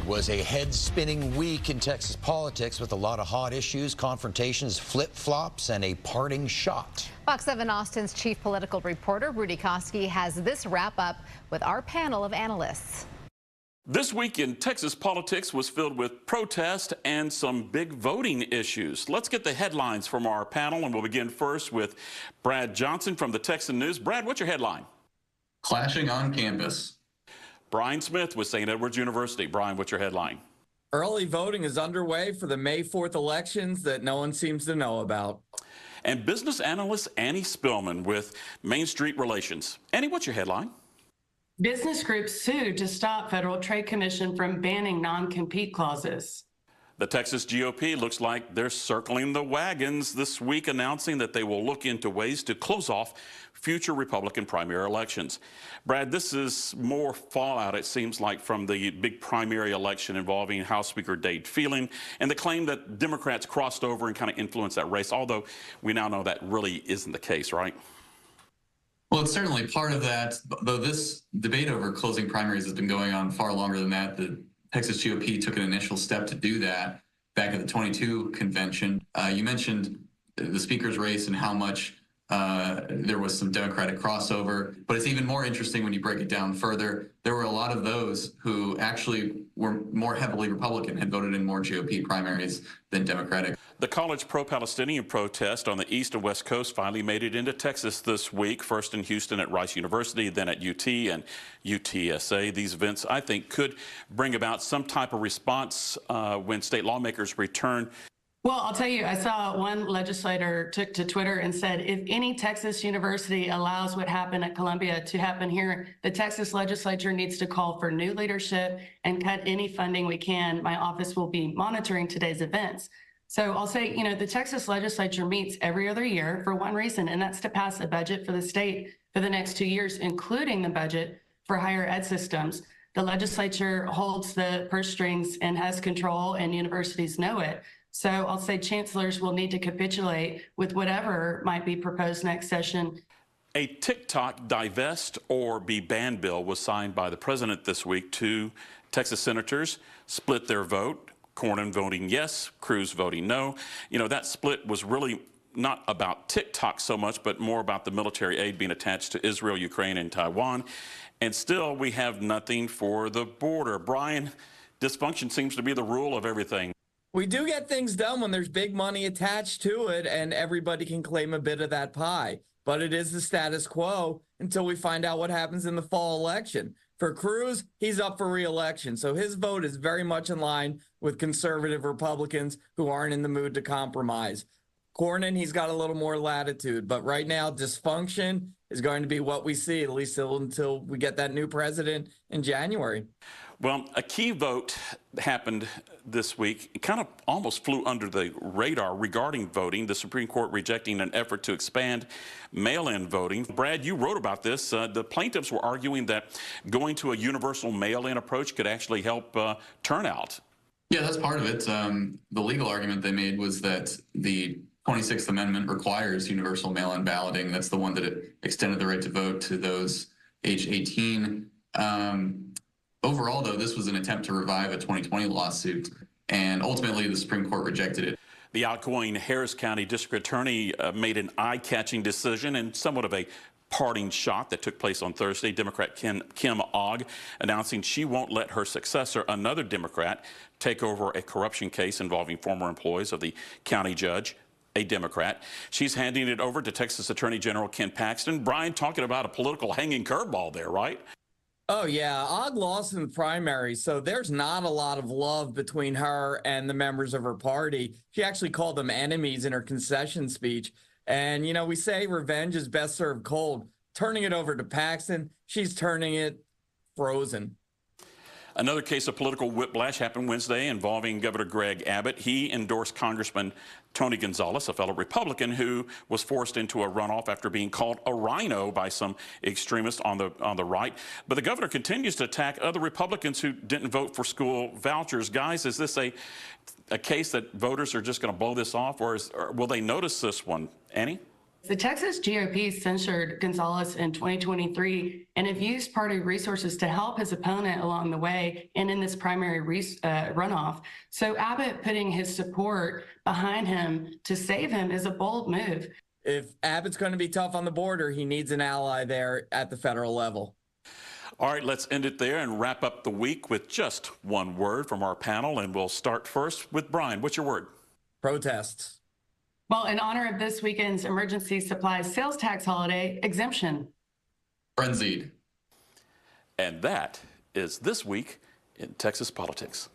was a head-spinning week in Texas politics with a lot of hot issues, confrontations, flip-flops, and a parting shot. Fox 7 Austin's chief political reporter, Rudy Koski, has this wrap-up with our panel of analysts. This week in Texas politics was filled with protest and some big voting issues. Let's get the headlines from our panel, and we'll begin first with Brad Johnson from the Texan News. Brad, what's your headline? Clashing on campus. Brian Smith with St. Edward's University. Brian, what's your headline? Early voting is underway for the May 4th elections that no one seems to know about. And business analyst Annie Spillman with Main Street Relations. Annie, what's your headline? Business groups sued to stop Federal Trade Commission from banning non-compete clauses. The Texas GOP looks like they're circling the wagons this week, announcing that they will look into ways to close off future Republican primary elections. Brad, this is more fallout, it seems like, from the big primary election involving House Speaker Dade Phelan and the claim that Democrats crossed over and kind of influenced that race, although we now know that really isn't the case, right? Well, it's certainly part of that, though this debate over closing primaries has been going on far longer than that. The Texas GOP took an initial step to do that back at the 22 convention. You mentioned the speaker's race and how much there was some Democratic crossover, but it's even more interesting when you break it down further. There were a lot of those who actually were more heavily Republican, had voted in more GOP primaries than Democratic. The college pro-Palestinian protest on the east and west coast finally made it into Texas this week, first in Houston at Rice University, then at UT and UTSA. These events, I think, could bring about some type of response when state lawmakers return. Well, I'll tell you, I saw one legislator took to Twitter and said, if any Texas university allows what happened at Columbia to happen here, the Texas legislature needs to call for new leadership and cut any funding we can. My office will be monitoring today's events. So I'll say, you know, the Texas legislature meets every other year for one reason, and that's to pass a budget for the state for the next 2 years, including the budget for higher ed systems. The legislature holds the purse strings and has control, and universities know it. So I'll say chancellors will need to capitulate with whatever might be proposed next session. A TikTok divest or be banned bill was signed by the president this week. Two Texas senators split their vote. Cornyn voting yes, Cruz voting no. You know, that split was really not about TikTok so much, but more about the military aid being attached to Israel, Ukraine, and Taiwan. And still, we have nothing for the border. Brian, dysfunction seems to be the rule of everything. We do get things done when there's big money attached to it and everybody can claim a bit of that pie. But it is the status quo until we find out what happens in the fall election. For Cruz, he's up for re-election, so his vote is very much in line with conservative Republicans who aren't in the mood to compromise. Cornyn, he's got a little more latitude, but right now dysfunction is going to be what we see, at least until we get that new president in January. Well, a key vote happened this week. It kind of almost flew under the radar regarding voting. The Supreme Court rejecting an effort to expand mail-in voting. Brad, you wrote about this. The plaintiffs were arguing that going to a universal mail-in approach could actually help turnout. Yeah, that's part of it. The legal argument they made was that the 26th Amendment requires universal mail-in balloting. That's the one that it extended the right to vote to those age 18. Overall, though, this was an attempt to revive a 2020 lawsuit, and ultimately the Supreme Court rejected it. The outgoing Harris County District Attorney made an eye-catching decision and somewhat of a parting shot that took place on Thursday. Democrat Kim Ogg announcing she won't let her successor, another Democrat, take over a corruption case involving former employees of the county judge, a Democrat. She's handing it over to Texas Attorney General Ken Paxton. Brian, talking about a political hanging curveball there, right? Oh, yeah. Ogg lost in the primary, so there's not a lot of love between her and the members of her party. She actually called them enemies in her concession speech. And, you know, we say revenge is best served cold. Turning it over to Paxton, she's turning it frozen. Another case of political whiplash happened Wednesday involving Governor Greg Abbott. He endorsed Congressman Tony Gonzalez, a fellow Republican who was forced into a runoff after being called a rhino by some extremists on the right. But the governor continues to attack other Republicans who didn't vote for school vouchers. Guys, is this a case that voters are just going to blow this off, or will they notice this one? Annie? The Texas GOP censured Gonzalez in 2023 and have used party resources to help his opponent along the way and in this primary runoff. So Abbott putting his support behind him to save him is a bold move. If Abbott's going to be tough on the border, he needs an ally there at the federal level. All right, let's end it there and wrap up the week with just one word from our panel. And we'll start first with Brian. What's your word? Protests. Well, in honor of this weekend's emergency supplies sales tax holiday, exemption. Frenzied. And that is This Week in Texas Politics.